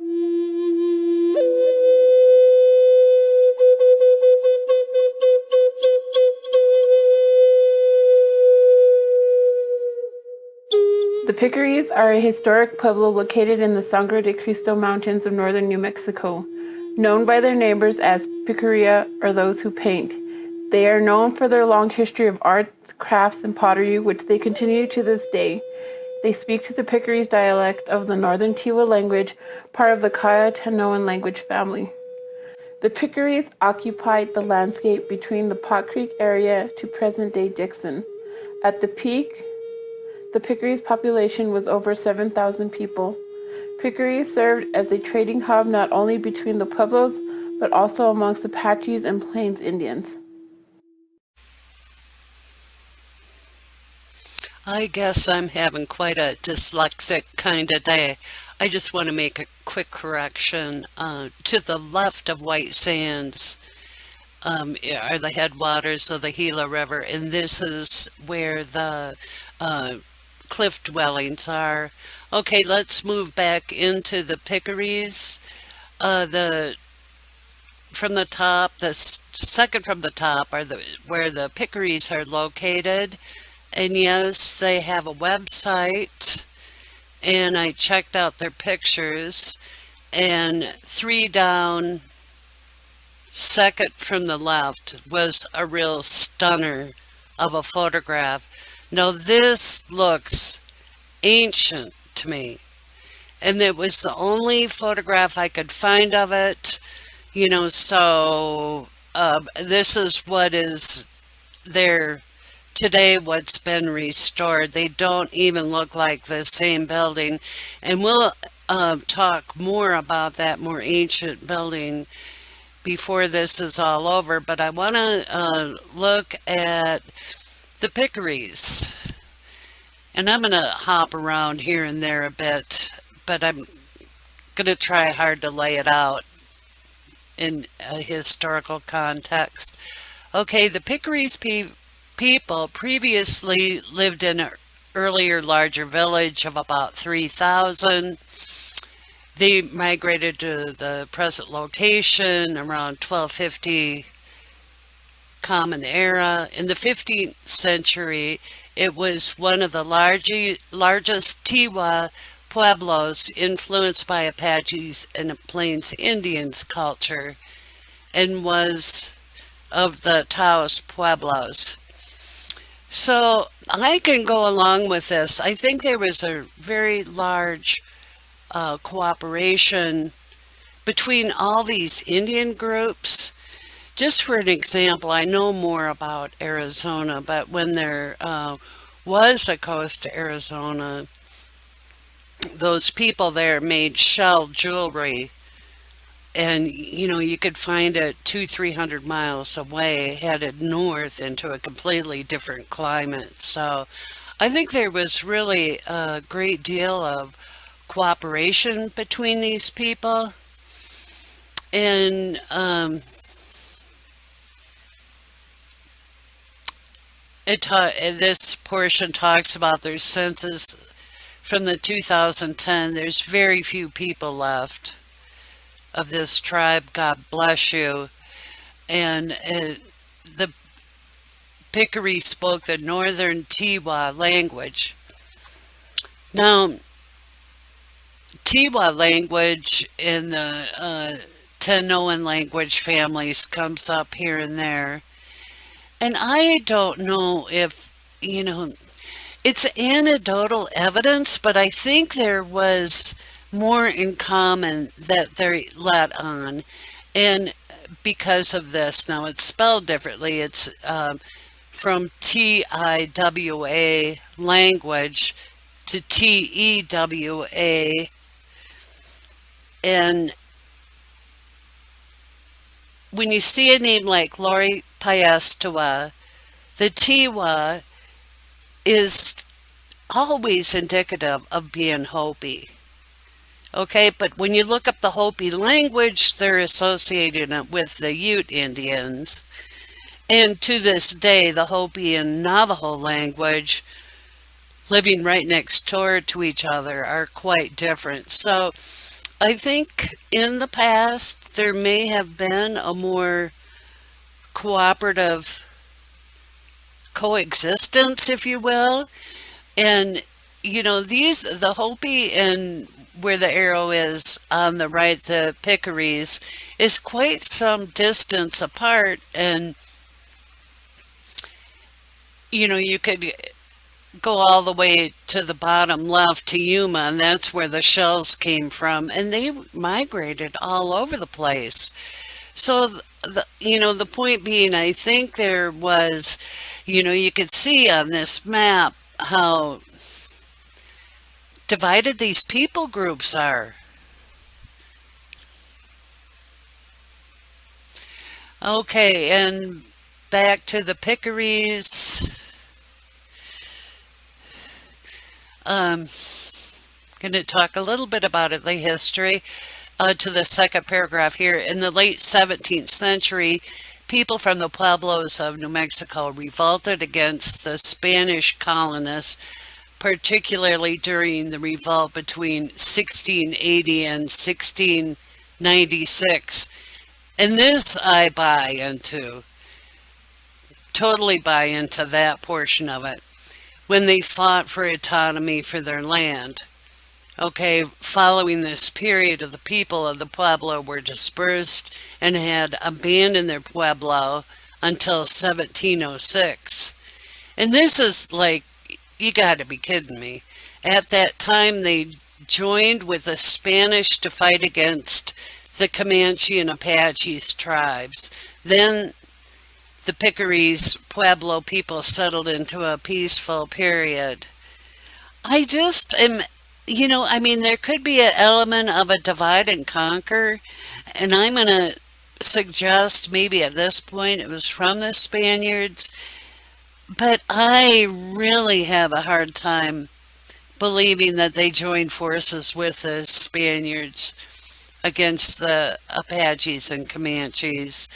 The Picuris are a historic pueblo located in the Sangre de Cristo Mountains of northern New Mexico. Known by their neighbors as Picuria, or those who paint. They are known for their long history of arts, crafts, and pottery, which they continue to this day. They speak to the Picuris dialect of the Northern Tiwa language, part of the Kaya-Tanoan language family. The Picuris occupied the landscape between the Pot Creek area to present-day Dixon. At the peak, the Picuris population was over 7,000 people. Picuris served as a trading hub not only between the pueblos, but also amongst Apaches and Plains Indians. I guess I'm having quite a dyslexic kind of day. I just want to make a quick correction. To the left of White Sands are the headwaters of the Gila River, and this is where the cliff dwellings are. Okay, let's move back into the Picuris. From the top, second from the top are where the Picuris are located. And yes, they have a website, and I checked out their pictures. And 3 down, second from the left, was a real stunner of a photograph. Now this looks ancient to me, and it was the only photograph I could find of it, so this is what is there today, what's been restored. They don't even look like the same building, and we'll talk more about that more ancient building before this is all over, but I want to look at the Picuris. And I'm going to hop around here and there a bit, but I'm going to try hard to lay it out in a historical context. Okay, the Picuris people previously lived in an earlier larger village of about 3,000. They migrated to the present location around 1250 Common Era. In the 15th century, it was one of the largest Tiwa pueblos influenced by Apaches and Plains Indians culture, and was of the Taos Pueblos. So I can go along with this. I think there was a very large cooperation between all these Indian groups. Just for an example, I know more about Arizona, but when there was a coast to Arizona, those people there made shell jewelry, and you could find it 200-300 miles away, headed north into a completely different climate. So I think there was really a great deal of cooperation between these people, and this portion talks about their census from the 2010. There's very few people left of this tribe. God bless you. And the Picuris spoke the Northern Tiwa language. Now, Tiwa language in the Tanoan language families comes up here and there. And I don't know if, it's anecdotal evidence, but I think there was more in common that they let on. And because of this, now it's spelled differently. It's from Tiwa language to Tewa. And when you see a name like Lori Paestawa, the Tiwa is always indicative of being Hopi. Okay, but when you look up the Hopi language, they're associating it with the Ute Indians. And to this day, the Hopi and Navajo language, living right next door to each other, are quite different. So I think in the past there may have been a more cooperative coexistence, if you will. And, the Hopi and where the arrow is on the right, the Picuris, is quite some distance apart. And, you could go all the way to the bottom left to Yuma, and that's where the shells came from. And they migrated all over the place. So, the point being, I think there was, you could see on this map how divided these people groups are. Okay, and back to the Picuris. Um, going to talk a little bit about it, the history. To the second paragraph here. In the late 17th century, people from the pueblos of New Mexico revolted against the Spanish colonists, particularly during the revolt between 1680 and 1696. And this I buy into, totally buy into that portion of it, when they fought for autonomy for their land. Okay, following this period of the people of the Pueblo were dispersed and had abandoned their Pueblo until 1706. And this is like, you gotta be kidding me. At that time, they joined with the Spanish to fight against the Comanche and Apaches tribes. Then the Picuris Pueblo people settled into a peaceful period. I just am, there could be an element of a divide and conquer, and I'm going to suggest maybe at this point it was from the Spaniards, but I really have a hard time believing that they joined forces with the Spaniards against the Apaches and Comanches.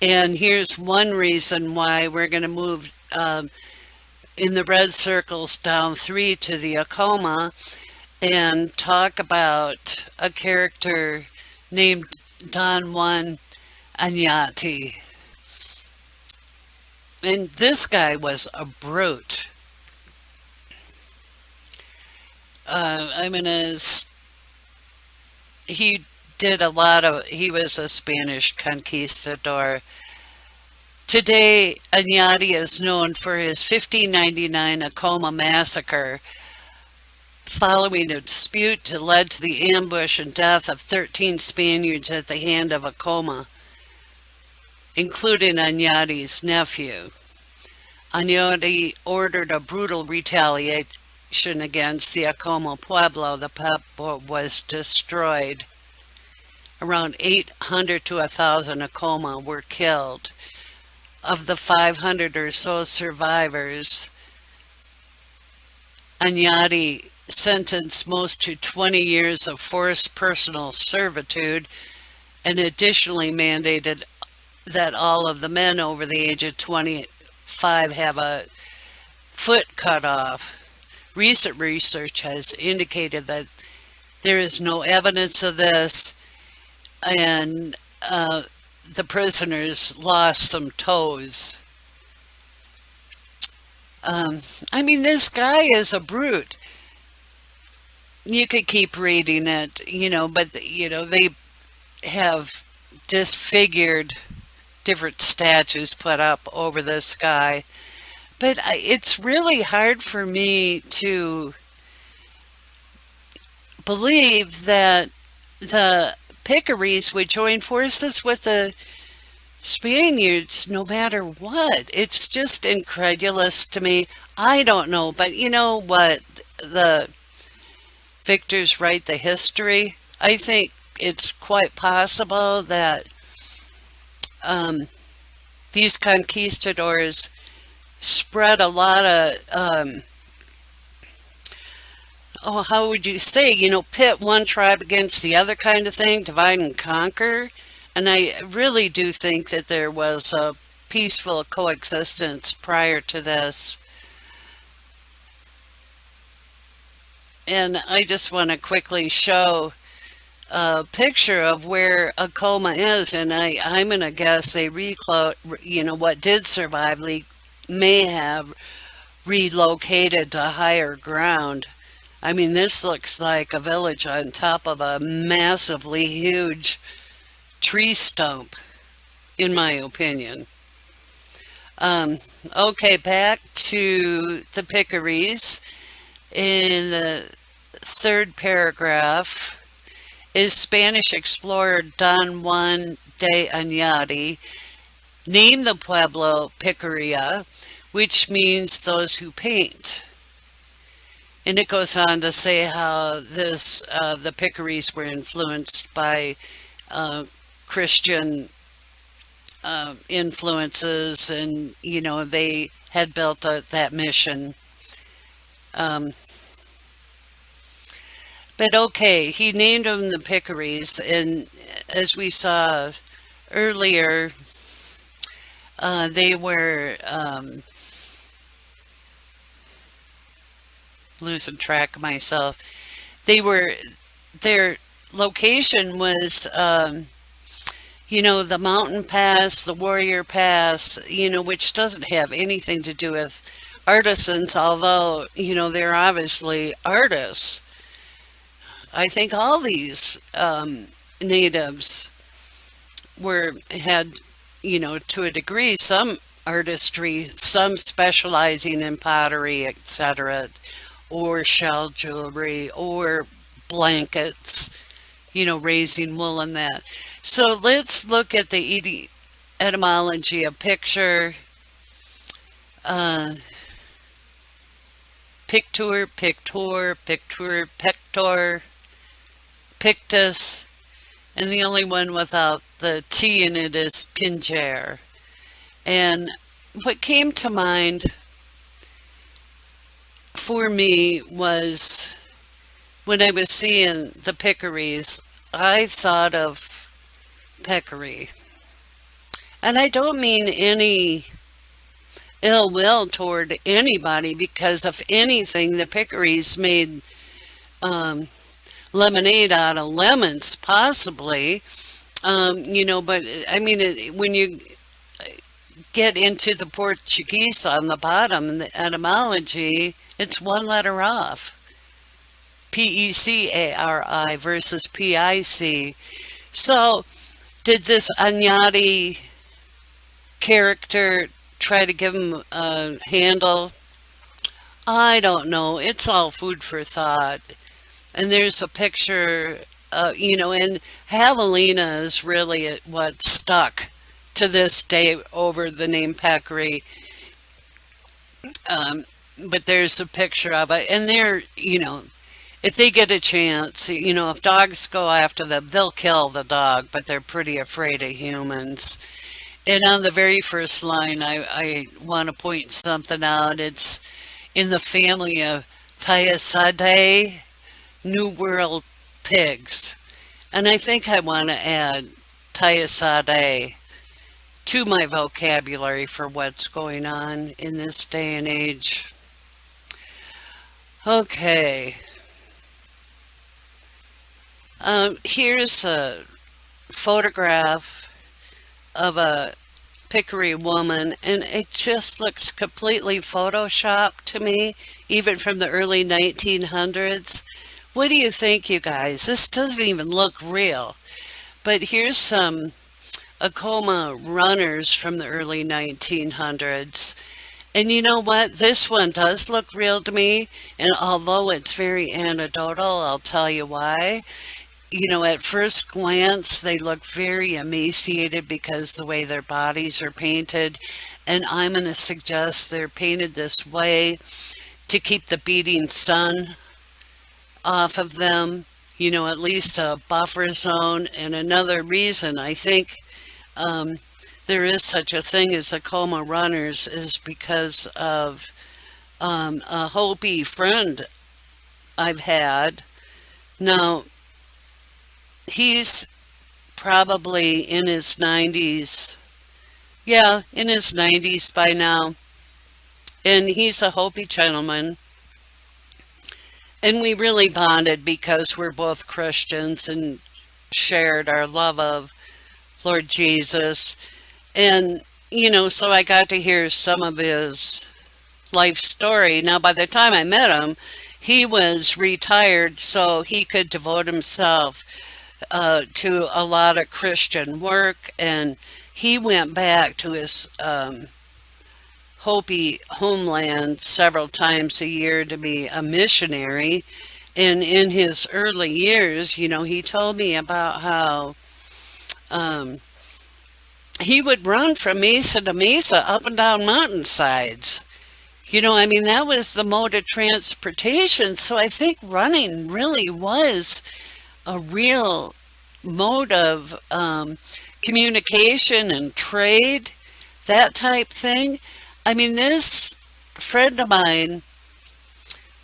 And here's one reason why. We're going to move in the red circles down 3 to the Acoma and talk about a character named Don Juan Añati. And this guy was a brute. He did a lot of, he was a Spanish conquistador. Today, Añati is known for his 1599 Acoma massacre, following a dispute that led to the ambush and death of 13 Spaniards at the hand of Acoma, including Añati's nephew. Añati ordered a brutal retaliation against the Acoma Pueblo. The Pueblo was destroyed. Around 800 to 1,000 Acoma were killed. Of the 500 or so survivors, Añati sentenced most to 20 years of forced personal servitude and additionally mandated that all of the men over the age of 25 have a foot cut off. Recent research has indicated that there is no evidence of this, and the prisoners lost some toes. This guy is a brute. You could keep reading it, but, they have disfigured different statues put up over this guy. But it's really hard for me to believe that the Picuris would join forces with the Spaniards no matter what. It's just incredulous to me. I don't know, but you know what? The victors write the history. I think it's quite possible that these conquistadors spread a lot of, how would you say, pit one tribe against the other kind of thing, divide and conquer. And I really do think that there was a peaceful coexistence prior to this. And I just want to quickly show a picture of where a coma is, and I'm gonna guess they what did survive may have relocated to higher ground. I mean, this looks like a village on top of a massively huge tree stump, in my opinion. Um, okay, back to the Picuris. In the third paragraph, is Spanish explorer Don Juan de Añadi named the pueblo Picuria, which means those who paint. And it goes on to say how the Picuris were influenced by uh, Christian influences, and they had built that mission. Um, but okay, he named them the Picuris, and as we saw earlier, they were losing track of myself. They were their location was the mountain pass, the warrior pass, which doesn't have anything to do with artisans, although, they're obviously artists. I think all these natives had, to a degree, some artistry, some specializing in pottery, etc., or shell jewelry, or blankets, raising wool and that. So let's look at the etymology of picture. Uh, Picture, pictor, picture, pector, pictus, and the only one without the T in it is pinger. And what came to mind for me was when I was seeing the Picuris, I thought of peccary. And I don't mean any ill will toward anybody, because if anything, the Picuris made um, lemonade out of lemons, possibly. But I mean, when you get into the Portuguese on the bottom, the etymology, it's one letter off. Pecari versus PIC. So, did this Añadi character try to give him a handle? I don't know. It's all food for thought. And there's a picture, and javelina is really what stuck to this day over the name peccary. Um, but there's a picture of it, and if they get a chance, if dogs go after them, they'll kill the dog, but they're pretty afraid of humans. And on the very first line, I want to point something out. It's in the family of Thyessidae, New World pigs. And I think I want to add Thyessidae to my vocabulary for what's going on in this day and age. Okay. Here's a photograph of a Picuri woman, and it just looks completely photoshopped to me, even from the early 1900s. What do you think, you guys? This doesn't even look real. But here's some Acoma runners from the early 1900s. And you know what? This one does look real to me, and although it's very anecdotal, I'll tell you why. At first glance, they look very emaciated because the way their bodies are painted. And I'm going to suggest they're painted this way to keep the beating sun off of them, at least a buffer zone. And another reason I think there is such a thing as Acoma runners is because of a Hopi friend I've had. Now, he's probably in his 90s. Yeah, in his 90s by now. And he's a Hopi gentleman. And we really bonded because we're both Christians, and shared our love of Lord Jesus. And, so I got to hear some of his life story. Now, by the time I met him, he was retired, so he could devote himself to a lot of Christian work. And he went back to his Hopi homeland several times a year to be a missionary. And in his early years, he told me about how um, he would run from mesa to mesa up and down mountainsides. That was the mode of transportation. So I think running really was a real mode of communication and trade, that type thing. This friend of mine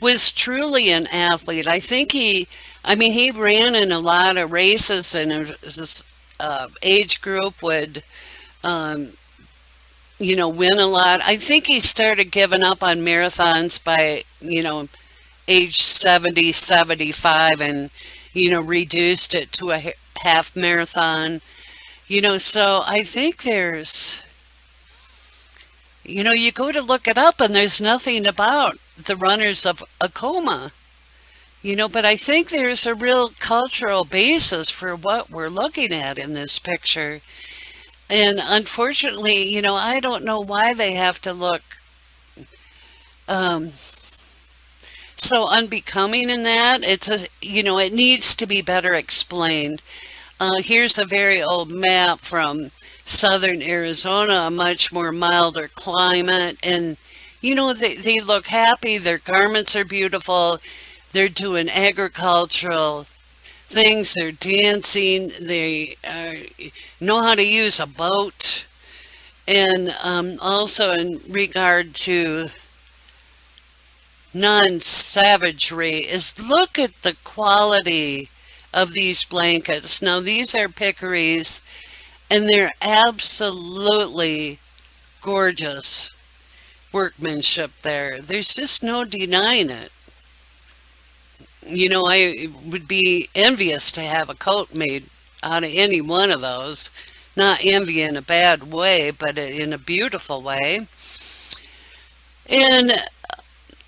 was truly an athlete. He ran in a lot of races, and his age group would, um, win a lot. I think he started giving up on marathons by, age 70, 75, and, reduced it to a half marathon. So I think you go to look it up and there's nothing about the runners of Acoma, but I think there's a real cultural basis for what we're looking at in this picture. And unfortunately, I don't know why they have to look um, so unbecoming in that. It needs to be better explained. Here's a very old map from southern Arizona, a much more milder climate. And, they look happy. Their garments are beautiful. They're doing agricultural things. They're dancing. They know how to use a boat. And also in regard to non-savagery is look at the quality of these blankets. Now these are Picuris and they're absolutely gorgeous workmanship there. There's just no denying it. I would be envious to have a coat made out of any one of those. Not envy in a bad way, but in a beautiful way. And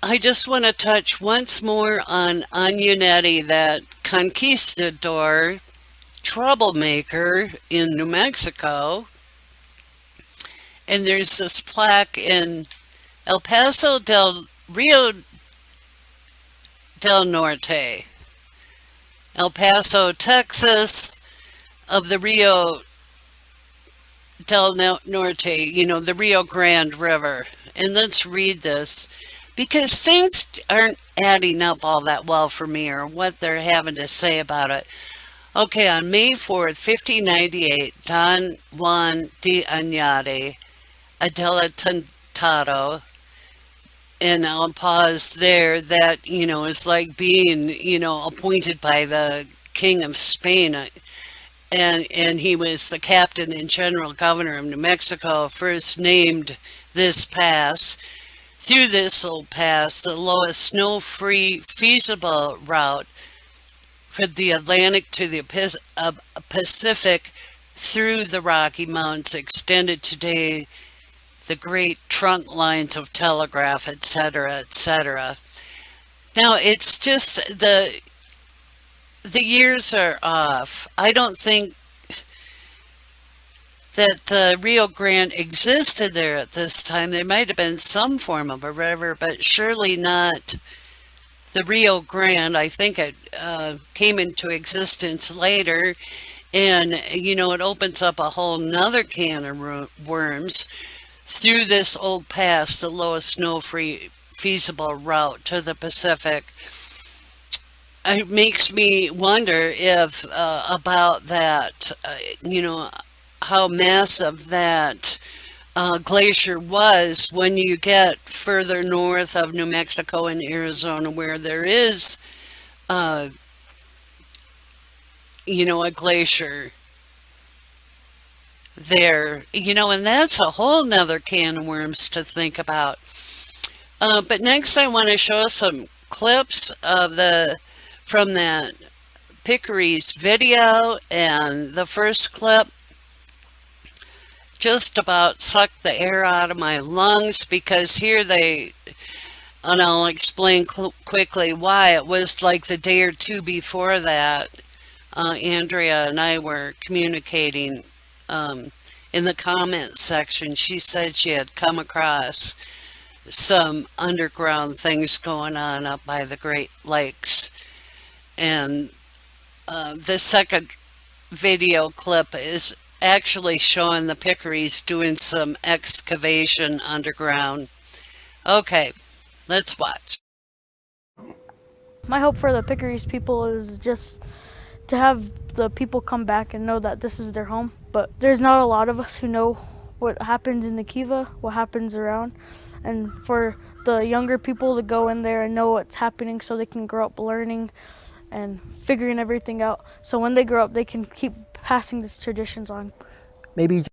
I just want to touch once more on Agnetti, that conquistador troublemaker in New Mexico. And there's this plaque in El Paso del Rio del Norte, El Paso, Texas, of the Rio del Norte, the Rio Grande River. And let's read this because things aren't adding up all that well for me or what they're having to say about it. Okay, on May 4th, 1598, Don Juan de Agnetti, adelantado, and I'll pause there, that, is like being, appointed by the King of Spain. And he was the captain and general governor of New Mexico, first named this pass. Through this old pass, the lowest snow-free feasible route from the Atlantic to the Pacific through the Rocky Mountains extended today the great trunk lines of telegraph, etc., etc. Now, it's just the years are off. I don't think that the Rio Grande existed there at this time. There might have been some form of a river, but surely not the Rio Grande. I think it came into existence later, and it opens up a whole nother can of worms through this old pass, the lowest snow-free feasible route to the Pacific. It makes me wonder if about that, how massive that glacier was when you get further north of New Mexico and Arizona, where there is, a glacier there, and that's a whole nother can of worms to think about. But next I want to show some clips of from that Picuris video, and the first clip just about sucked the air out of my lungs, because here they, and I'll explain quickly why. It was like the day or two before that, Andrea and I were communicating in the comment section. She said she had come across some underground things going on up by the Great Lakes. And the second video clip is actually showing the Picuris doing some excavation underground. Okay, let's watch. My hope for the Picuris people is just to have the people come back and know that this is their home. But there's not a lot of us who know what happens in the Kiva, what happens around. And for the younger people to go in there and know what's happening so they can grow up learning and figuring everything out. So when they grow up, they can keep passing these traditions on. Maybe